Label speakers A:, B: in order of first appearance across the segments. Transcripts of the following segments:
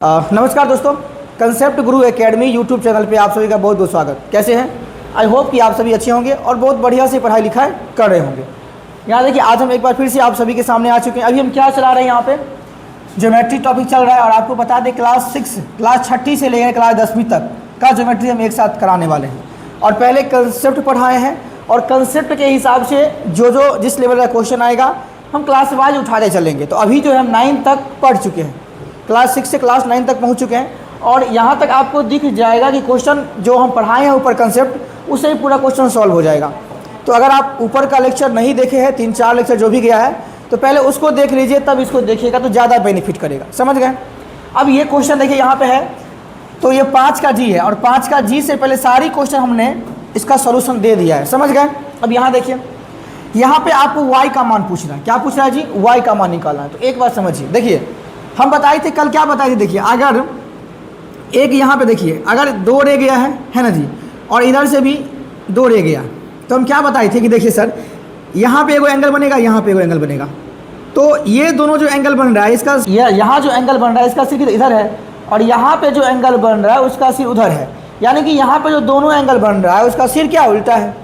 A: नमस्कार दोस्तों, कंसेप्ट गुरु academy YouTube channel पे आप सभी का बहुत बहुत स्वागत। कैसे हैं? आई होप कि आप सभी अच्छे होंगे और बहुत बढ़िया से पढ़ाई लिखाई कर रहे होंगे। यहाँ देखिए, आज हम एक बार फिर से आप सभी के सामने आ चुके हैं। अभी हम क्या चला रहे हैं यहाँ पे, ज्योमेट्री टॉपिक चल रहा है। और आपको बता दें, क्लास 6 से लेकर क्लास 10वीं तक का ज्योमेट्री हम एक साथ कराने वाले हैं। और पहले कंसेप्ट पढ़ाए हैं और कंसेप्ट के हिसाब से जो जिस लेवल का क्वेश्चन आएगा हम क्लास वाइज उठाते चलेंगे। तो अभी जो है हम 9 तक पढ़ चुके हैं, क्लास 6 से क्लास 9 तक पहुंच चुके हैं। और यहाँ तक आपको दिख जाएगा कि क्वेश्चन जो हम पढ़ाए हैं ऊपर कंसेप्ट, उससे ही पूरा क्वेश्चन सॉल्व हो जाएगा। तो अगर आप ऊपर का लेक्चर नहीं देखे हैं, 3-4 लेक्चर जो भी गया है, तो पहले उसको देख लीजिए, तब इसको देखिएगा तो ज़्यादा बेनिफिट करेगा। समझ गए? अब ये क्वेश्चन देखिए यहाँ पे है, तो ये 5 का जी है और 5 का जी से पहले सारी क्वेश्चन हमने इसका सोल्यूशन दे दिया है। समझ गए? अब यहाँ देखिए, यहाँ पे आपको y का मान पूछना है। क्या पूछ रहा है जी? y का मान निकालना है। तो एक बात समझिए, देखिए हम बताए थे कल, क्या बताए थे, देखिए अगर एक यहाँ पे देखिए, अगर 2 रह गया है ना जी, और इधर से भी 2 रह गया, तो हम क्या बताए थे कि देखिए सर, यहाँ पे एगो एंगल बनेगा, यहाँ पे एगो एंगल बनेगा। तो ये दोनों जो एंगल बन रहा है, इसका यहाँ जो एंगल बन रहा है इसका सिर इधर है, और यहाँ पे जो एंगल बन रहा है उसका सिर उधर है। यानी कि यहाँ पे जो दोनों एंगल बन रहा है उसका सिर क्या उल्टा है।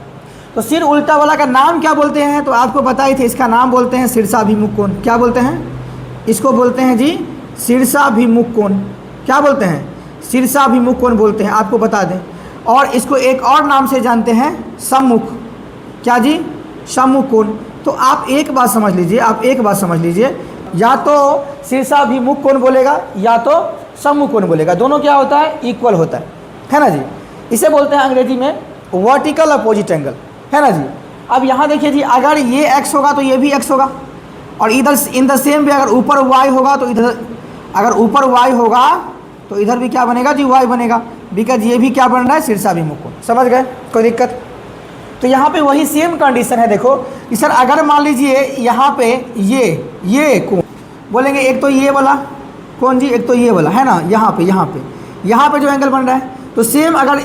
A: तो सिर उल्टा वाला का नाम क्या बोलते हैं? तो आपको बताए थे, इसका नाम बोलते हैं शीर्षाभिमुख कोण। क्या बोलते हैं? इसको बोलते हैं जी शीर्षाभिमुख कोण। क्या बोलते हैं? शीर्षाभिमुख कोण बोलते हैं, आपको बता दें। और इसको एक और नाम से जानते हैं, सम्मुख। क्या जी? सम्मुख कोण। तो आप एक बात समझ लीजिए, या तो शीर्षाभिमुख कोण बोलेगा या तो सम्मुख कोण बोलेगा। दोनों क्या होता है? इक्वल होता है ना जी। इसे बोलते हैं अंग्रेजी में वर्टिकल अपोजिट एंगल, है ना जी। अब यहाँ देखिए जी, अगर ये x होगा तो ये भी x होगा, और इधर इन द सेम वे अगर ऊपर y होगा तो इधर, अगर ऊपर y होगा तो इधर भी क्या बनेगा जी? y बनेगा, बिकॉज ये भी क्या बन रहा है? शीर्षाभिमुख कोण। समझ गए? कोई दिक्कत? तो यहाँ पे वही सेम कंडीशन है। देखो कि सर, अगर मान लीजिए यहाँ पे ये कोण बोलेंगे, एक तो ये वाला कोण जी, एक तो ये वाला, है ना। यहाँ पे जो एंगल बन रहा है, तो सेम अगर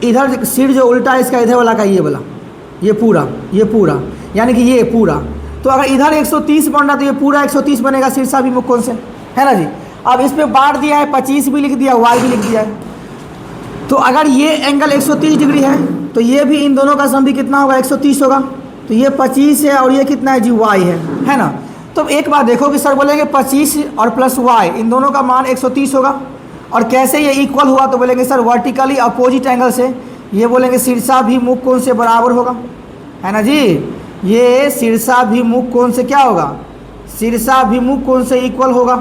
A: इधर सिर जो उल्टा है इसका, इधर वाला का ये वाला, ये पूरा, यानी कि ये पूरा। तो अगर इधर 130 बन रहा तो ये पूरा 130 बनेगा शीर्षाभिमुख कोण से, है ना जी। अब इस पे बांट दिया है, 25 भी लिख दिया, y भी लिख दिया है। तो अगर ये एंगल 130 डिग्री है तो ये भी इन दोनों का सम भी कितना होगा? 130 होगा। तो ये 25 है और ये कितना है जी? y है ना। तो एक बार देखो कि सर बोलेंगे 25 और प्लस y, इन दोनों का मान 130 होगा। और कैसे ये इक्वल हुआ? तो बोलेंगे सर वर्टिकली अपोजिट एंगल से, ये बोलेंगे शीर्षाभिमुख कोण से बराबर होगा, है ना जी। ये शीर्षाभिमुख कोण से क्या होगा? शीर्षाभिमुख कोण से इक्वल होगा।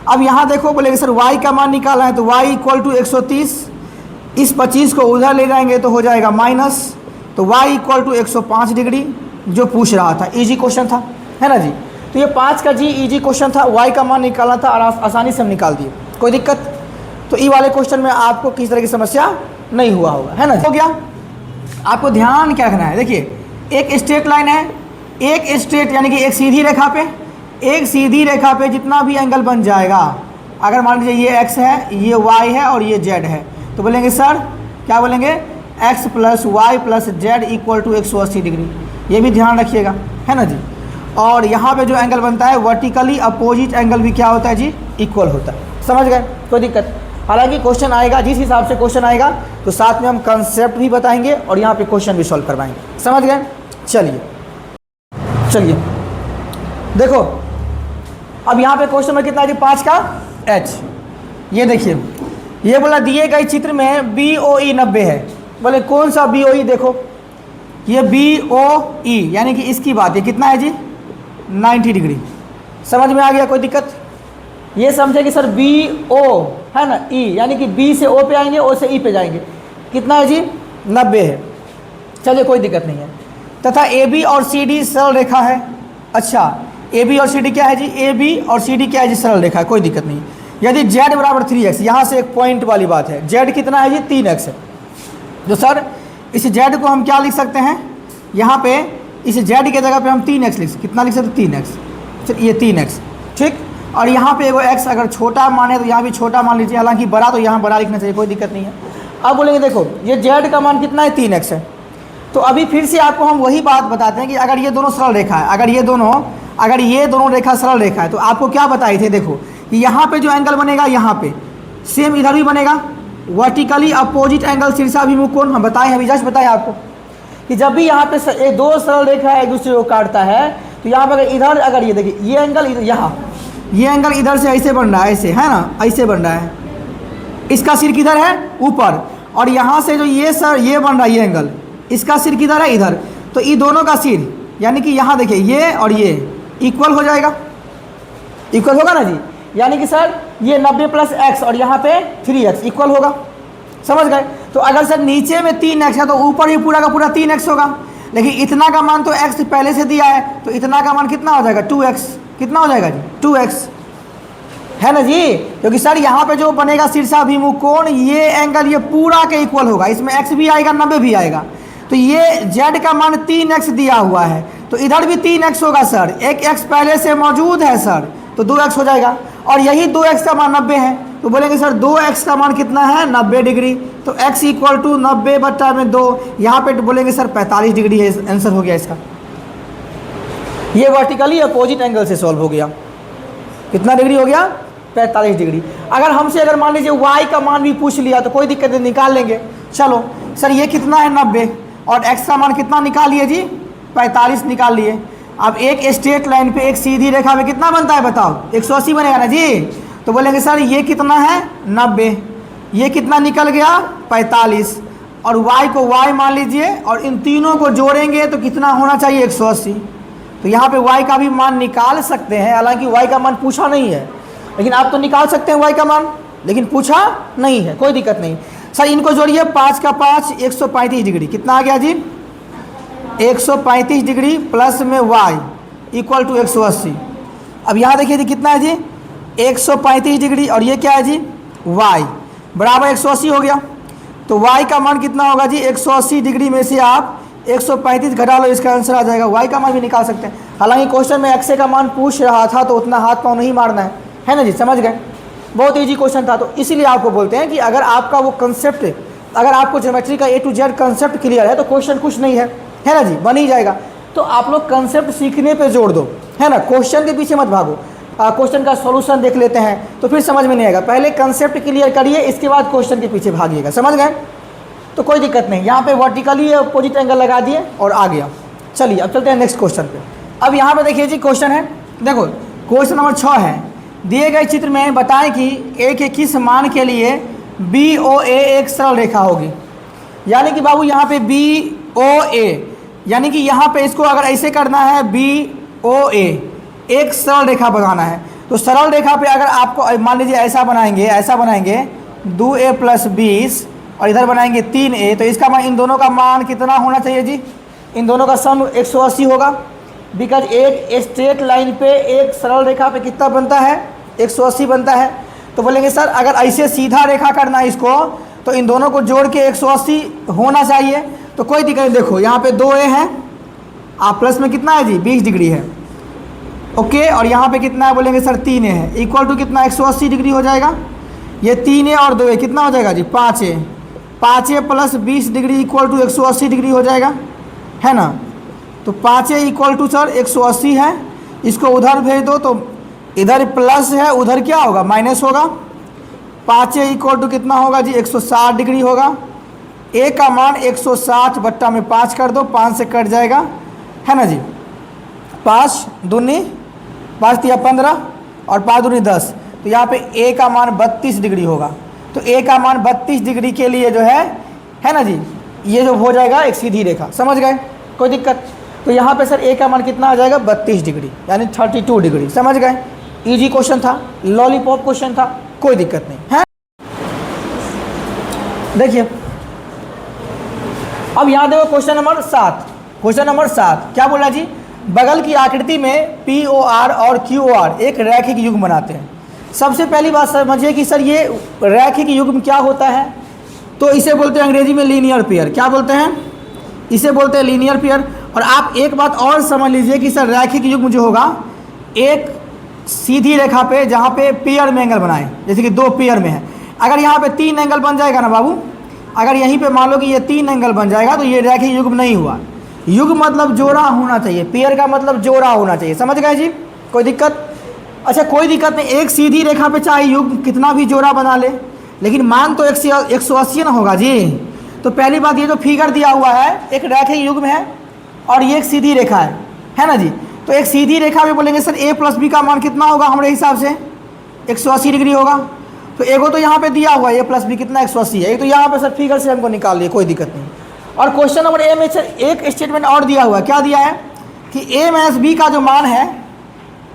A: अब यहाँ देखो, बोलेंगे सर y का मान निकालना है, तो y इक्वल टू 130, इस 25 को उधर ले जाएंगे तो हो जाएगा माइनस, तो y इक्वल टू 105 डिग्री, जो पूछ रहा था। इजी क्वेश्चन था, है ना जी। तो ये 5 का जी इजी क्वेश्चन था, y का मान निकालना था और आसानी से हम निकाल दिए। कोई दिक्कत? तो ई वाले क्वेश्चन में आपको किसी तरह की समस्या नहीं हुआ होगा, है ना। हो गया? आपको ध्यान क्या रखना है, देखिए एक स्ट्रेट लाइन है, एक स्ट्रेट यानी कि एक सीधी रेखा पे जितना भी एंगल बन जाएगा, अगर मान लीजिए ये x है, ये y है और ये z है, तो बोलेंगे सर, क्या बोलेंगे? x plus y plus z equal to 180 degree. ये भी ध्यान रखिएगा, है ना जी। और यहाँ पे जो एंगल बनता है वर्टिकली अपोजिट एंगल भी क्या होता है जी? इक्वल होता है। समझ गए? कोई दिक्कत? हालांकि क्वेश्चन आएगा, जिस हिसाब से क्वेश्चन आएगा, तो साथ में हम कंसेप्ट भी बताएंगे और यहाँ पे क्वेश्चन भी सॉल्व करवाएंगे। समझ गए? चलिए देखो, अब यहाँ पे क्वेश्चन में कितना है जी? 5 का h। ये देखिए, ये बोला दिए गए चित्र में BOE 90 है। बोले कौन सा BOE? देखो ये BOE यानी कि इसकी बात है, कितना है जी? 90 डिग्री। समझ में आ गया? कोई दिक्कत? ये समझे कि सर BO है ना, E यानी कि B से O पे आएंगे, O से E पे जाएंगे, कितना है जी? 90 है। चलिए कोई दिक्कत नहीं है। तथा AB और CD सरल रेखा है। अच्छा, AB और CD क्या है जी? AB और CD क्या है जी? सरल रेखा है। कोई दिक्कत नहीं। यदि Z बराबर 3x, यहाँ से एक पॉइंट वाली बात है, Z कितना है जी? 3x है। तो सर इस Z को हम क्या लिख सकते हैं? यहाँ पे इस Z के जगह पे हम 3x लिख, कितना लिख सकते? 3x। चलिए ये 3x, ठीक। और यहाँ पे एगो x अगर छोटा माने तो यहाँ भी छोटा मान लीजिए, हालांकि बड़ा तो यहाँ बड़ा लिखना चाहिए, कोई दिक्कत नहीं है। अब बोलेंगे देखो ये Z का मान कितना है? 3x है। तो अभी फिर से आपको हम वही बात बताते हैं कि अगर ये दोनों सरल रेखा है, अगर ये दोनों रेखा सरल रेखा है, तो आपको क्या बताए थे? देखो कि यहाँ पे जो एंगल बनेगा यहाँ पे सेम इधर भी बनेगा, वर्टिकली अपोजिट एंगल शीर्षाभिमुख कोण हम बताए हैं, अभी जस्ट बताए आपको कि जब भी यहाँ पे दो सरल रेखा एक दूसरे को काटता है तो यहाँ पर इधर अगर ये देखिए ये एंगल इधर, यहाँ ये एंगल इधर से ऐसे बन रहा है, ऐसे है ना, ऐसे बन रहा है, इसका सिर किधर है ऊपर, और यहाँ से जो ये सर ये बन रहा है ये एंगल, इसका सिर किधर है इधर, तो ये दोनों का सिर यानी कि यहाँ देखिए ये और ये इक्वल हो जाएगा, इक्वल होगा ना जी, यानी कि सर ये 90 प्लस एक्स और यहाँ पे 3x इक्वल होगा, समझ गए। तो अगर सर नीचे में 3x है तो ऊपर ही पूरा का पूरा 3x होगा, लेकिन इतना का मान तो x पहले से दिया है तो इतना का मान कितना हो जाएगा 2x, कितना हो जाएगा जी 2x, है ना जी, क्योंकि सर यहाँ पे जो बनेगा शीर्षाभिमुख कोण ये एंगल ये पूरा के इक्वल होगा, इसमें x भी आएगा 90 भी आएगा, तो ये z का मान 3x दिया हुआ है तो इधर भी 3x होगा सर, एक x पहले से मौजूद है सर तो 2x हो जाएगा, और यही 2x का मान 90 है तो बोलेंगे सर 2x का मान कितना है 90 डिग्री, तो x इक्वल टू 90/2, यहाँ पे बोलेंगे सर 45 डिग्री है, आंसर हो गया इसका। ये वर्टिकली अपोजिट एंगल से सॉल्व हो गया, कितना डिग्री हो गया 45 डिग्री। अगर हमसे अगर मान लीजिए y का मान भी पूछ लिया तो कोई दिक्कत नहीं, निकाल लेंगे। चलो सर ये कितना है 90 और x का मान कितना निकाल लिए जी 45 निकाल लिए। अब एक स्ट्रेट लाइन पे एक सीधी रेखा में कितना बनता है बताओ 180 बनेगा ना जी, तो बोलेंगे सर ये कितना है 90, ये कितना निकल गया 45, और y को y मान लीजिए और इन तीनों को जोड़ेंगे तो कितना होना चाहिए 180, तो यहाँ पे y का भी मान निकाल सकते हैं, हालांकि y का मान पूछा नहीं है, लेकिन आप तो निकाल सकते हैं y का मान, लेकिन पूछा नहीं है, कोई दिक्कत नहीं। सर इनको जोड़िए 5 का 5 135 डिग्री, कितना आ गया जी 135 डिग्री प्लस में y इक्वल टू 180। अब यहाँ देखिए जी कितना है जी 135 डिग्री और ये क्या है जी y बराबर 180 हो गया, तो y का मान कितना होगा जी 180 डिग्री में से आप 135 घटा लो, इसका आंसर आ जाएगा। y का मान भी निकाल सकते हैं, हालांकि क्वेश्चन में x का मान पूछ रहा था तो उतना हाथ पाँव नहीं मारना है ना जी, समझ गए, बहुत ईजी क्वेश्चन था। तो इसीलिए आपको बोलते हैं कि अगर आपका वो कंसेप्ट, अगर आपको ज्योमेट्री का A to Z concept clear है तो क्वेश्चन कुछ नहीं है ना जी, बन ही जाएगा। तो आप लोग कंसेप्ट सीखने पे जोड़ दो, है ना, क्वेश्चन के पीछे मत भागो। क्वेश्चन का सॉल्यूशन देख लेते हैं तो फिर समझ में नहीं आएगा, पहले कंसेप्ट क्लियर करिए इसके बाद क्वेश्चन के पीछे भागिएगा, समझ गए। तो कोई दिक्कत नहीं, यहाँ पे वर्टिकली अपोजिट एंगल लगा दिए और आ गया। चलिए अब चलते हैं नेक्स्ट क्वेश्चन पे। अब यहाँ पे देखिए जी क्वेश्चन है, देखो क्वेश्चन नंबर 6 है, दिए गए चित्र में बताएं कि a के किस मान के लिए BOA एक सरल रेखा होगी। यानी कि बाबू यहाँ पे BOA, यानी कि यहाँ पे इसको अगर ऐसे करना है BOA एक सरल रेखा बनाना है, तो सरल रेखा पे अगर आपको मान लीजिए ऐसा बनाएंगे 2a + 20 और इधर बनाएंगे 3a, तो इसका मान इन दोनों का मान कितना होना चाहिए जी, इन दोनों का सम 180 होगा, बिकॉज एक स्ट्रेट लाइन पे एक सरल रेखा पे कितना बनता है 180 बनता है। तो बोलेंगे सर अगर ऐसे सीधा रेखा करना है इसको तो इन दोनों को जोड़ के 180 होना चाहिए, तो कोई दिक्कत नहीं। देखो यहाँ पे 2a है, आप प्लस में कितना है जी 20 डिग्री है, ओके, और यहाँ पे कितना है बोलेंगे सर 3a है, इक्वल टू कितना 180 डिग्री हो जाएगा। ये 3a और 2a कितना हो जाएगा जी 5a, 5a + 20 degree equal to 180 degree हो जाएगा, है ना। तो 5a इक्वल टू सर 180 है, इसको उधर भेज दो तो इधर प्लस है उधर क्या होगा माइनस होगा, 5a इक्वल टू कितना होगा जी 160 डिग्री होगा। a का मान 160 बट्टा में 5 कर दो, 5 से कट जाएगा, है ना जी, 5 दूनी 5 या 15 और 5 दूनी 10, तो यहाँ पे a का मान 32 डिग्री होगा। तो a का मान 32 डिग्री के लिए जो है ना जी, ये जो हो जाएगा एक सीधी रेखा, समझ गए, कोई दिक्कत। तो यहाँ पे सर a का मान कितना आ जाएगा 32 डिग्री यानी 32 डिग्री, समझ गए। इजी क्वेश्चन था, लॉलीपॉप क्वेश्चन था, कोई दिक्कत नहीं है। देखिए अब यहाँ देखो क्वेश्चन नंबर 7, क्वेश्चन नंबर 7 क्या बोला जी, बगल की आकृति में POR और QOR एक रैखिक युग्म बनाते हैं। सबसे पहली बात समझिए कि सर ये रैखिक युग्म क्या होता है, तो इसे बोलते हैं अंग्रेजी में लीनियर पेयर। क्या बोलते हैं, इसे बोलते हैं लीनियर पेयर। और आप एक बात और समझ लीजिए कि सर रैखिक युग्म जो होगा एक सीधी रेखा पे जहाँ पे पेयर में एंगल बनाए, जैसे कि 2 पेयर में है, अगर यहाँ पे 3 एंगल बन जाएगा ना बाबू, अगर यहीं पे मान लो कि ये 3 एंगल बन जाएगा तो ये रैखिक युग्म नहीं हुआ। युग्म मतलब जोड़ा होना चाहिए, पेयर का मतलब जोड़ा होना चाहिए, समझ गए जी, कोई दिक्कत। अच्छा कोई दिक्कत नहीं, एक सीधी रेखा पे चाहे युग्म कितना भी जोड़ा बना ले, लेकिन मान तो 180 ना होगा जी। तो पहली बात ये जो फिगर दिया हुआ है एक रेखीय युग्म है और ये एक सीधी रेखा है ना जी। तो एक सीधी रेखा में बोलेंगे सर a प्लस बी का मान कितना होगा हमारे हिसाब से 180 डिग्री होगा। तो एगो तो यहाँ पे दिया हुआ है a प्लस बी कितना 180 है, एक तो यहाँ पे सर फिगर से हमको निकाल लिए, कोई दिक्कत नहीं। और क्वेश्चन नंबर ए में सर एक स्टेटमेंट और दिया हुआ है, क्या दिया है कि a माइनस बी का जो मान है,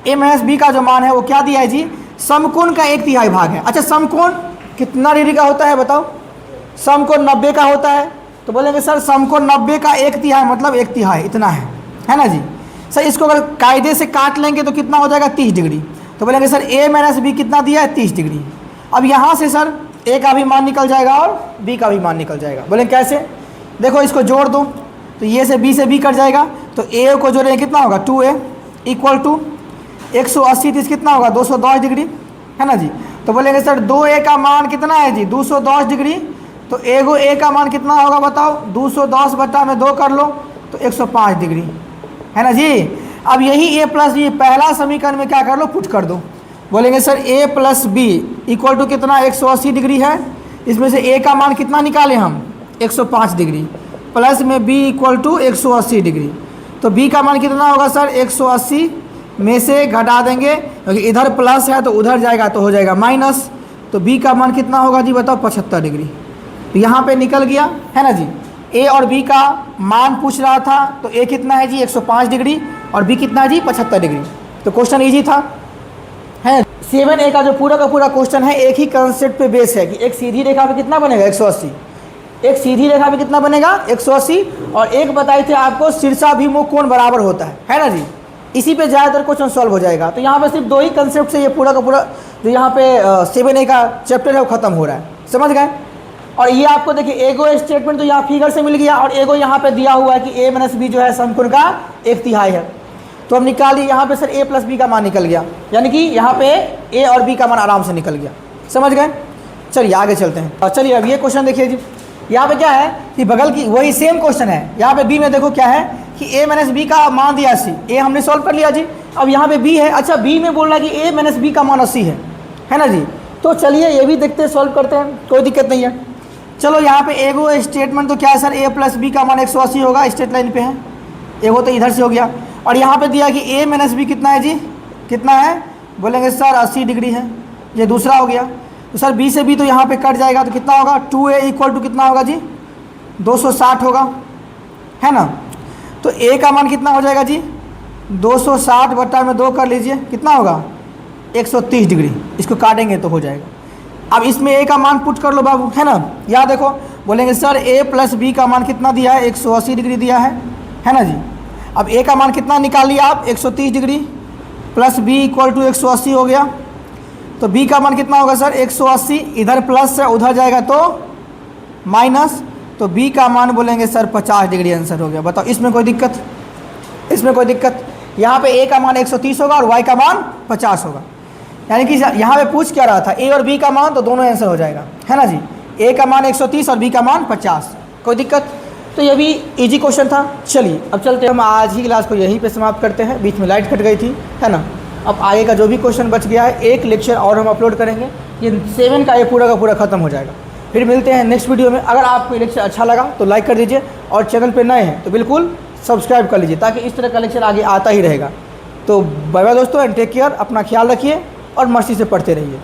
A: a माइनस बी का जो मान है वो क्या दिया है जी, समकोण का 1/3 भाग है। अच्छा समकोण कितना डिग्री का होता है बताओ, समकोण 90 का होता है। तो बोलेंगे सर समकोण 90 का 1/3 मतलब 1/3 इतना है ना जी। सर इसको अगर कायदे से काट लेंगे तो कितना हो जाएगा 30 डिग्री। तो बोलेंगे सर a माइनस बी कितना दिया है 30 डिग्री। अब यहाँ से सर a का भी मान निकल जाएगा और b का भी मान निकल जाएगा। बोलेंगे कैसे, देखो इसको जोड़ दो तो ये से b से b कट जाएगा, तो a को जोड़ेंगे कितना होगा 2a इक्वल टू 180 30 कितना होगा 210 डिग्री, है ना जी। तो बोलेंगे सर 2a का मान कितना है जी 210 डिग्री। तो एगो a का मान कितना होगा बताओ, 210 बटा में 2 कर लो तो 105 डिग्री, है ना जी। अब यही a प्लस बी पहला समीकरण में क्या कर लो पुट कर दो। बोलेंगे sir a plus b equal to कितना 180 डिग्री है, इसमें से a का मान कितना निकालें हम 105 डिग्री, प्लस में b इक्वल टू 180 डिग्री। तो b का मान कितना होगा सर 180 में से घटा देंगे क्योंकि इधर प्लस है तो उधर जाएगा तो हो जाएगा माइनस। तो b का मान कितना होगा जी बताओ 75 डिग्री। तो यहाँ पे निकल गया, है ना जी। a और b का मान पूछ रहा था, तो a कितना है जी 105 डिग्री और b कितना है जी 75 डिग्री। तो क्वेश्चन इजी था, है 7a का जो पूरा का पूरा क्वेश्चन है एक ही कंसेप्ट पे बेस है कि एक सीधी रेखा पे कितना बनेगा 180, एक सीधी रेखा पे कितना बनेगा 180, और एक बताए थे आपको शीर्षाभिमुख कोण बराबर होता है ना जी। इसी पे ज़्यादातर क्वेश्चन सॉल्व हो जाएगा। तो यहाँ पे सिर्फ 2 ही कंसेप्ट से ये पूरा का पूरा जो यहाँ पे 7a का चैप्टर है वो ख़त्म हो रहा है, समझ गए। और ये आपको देखिए एगो स्टेटमेंट तो यहाँ फिगर से मिल गया और एगो यहाँ पे दिया हुआ है कि a माइनस बी जो है समकोण का 1/3 है। तो हम निकालिए यहाँ पे सर a प्लस बी का मान निकल गया, यानी कि यहाँ पे a और b का मान आराम से निकल गया, समझ गए। चलिए आगे चलते हैं। और चलिए अब ये क्वेश्चन देखिए जी, यहाँ पे क्या है कि बगल की वही सेम क्वेश्चन है। यहाँ पे b में देखो क्या है कि a माइनस बी का मान दिया 80, a हमने सॉल्व कर लिया जी। अब यहाँ पे b है, अच्छा b में बोल रहा है कि a माइनस बी का मान 80 है ना जी। तो चलिए ये भी देखते हैं, सॉल्व करते हैं, कोई दिक्कत नहीं है। चलो यहाँ पे एगो स्टेटमेंट तो क्या है सर a प्लस बी का मान 180 होगा, स्ट्रेट लाइन पे है, एगो तो इधर से हो गया। और यहाँ पे दिया कि a माइनस बी कितना है जी, कितना है, बोलेंगे सर 80 डिग्री है, ये दूसरा हो गया। तो सर b से b तो यहाँ पे कट जाएगा तो कितना होगा 2a इक्वल टू कितना होगा जी 260 होगा, है ना। तो a का मान कितना हो जाएगा जी 260 बटा में 2 कर लीजिए, कितना होगा 130 डिग्री, इसको काटेंगे तो हो जाएगा। अब इसमें a का मान पुट कर लो बाबू, है ना। यहाँ देखो बोलेंगे सर a प्लस बी का मान कितना दिया है 180 डिग्री दिया है ना जी। अब a का मान कितना निकाल लिया आप 130 degree plus b equal to 180 हो गया। तो b का मान कितना होगा सर 180, इधर प्लस है उधर जाएगा तो माइनस। तो b का मान बोलेंगे सर 50 डिग्री आंसर हो गया। बताओ इसमें कोई दिक्कत, इसमें कोई दिक्कत। यहाँ पे a का मान 130 होगा और y का मान 50 होगा, यानी कि यहाँ पे पूछ क्या रहा था a और b का मान, तो दोनों आंसर हो जाएगा, है ना जी। a का मान 130 और b का मान 50, कोई दिक्कत। तो ये भी इजी क्वेश्चन था। चलिए अब चलते हैं, हम आज ही क्लास को यहीं पे समाप्त करते हैं, बीच में लाइट कट गई थी, है ना। अब आगे का जो भी क्वेश्चन बच गया है एक लेक्चर और हम अपलोड करेंगे, ये 7 का ये पूरा का पूरा खत्म हो जाएगा। फिर मिलते हैं नेक्स्ट वीडियो में। अगर आपको ये लेक्चर अच्छा लगा तो लाइक कर दीजिए और चैनल पर नए हैं तो बिल्कुल सब्सक्राइब कर लीजिए, ताकि इस तरह का लेक्चर आगे आता ही रहेगा। तो बाय बाय दोस्तों एंड टेक केयर, अपना ख्याल रखिए और मस्ती से पढ़ते रहिए।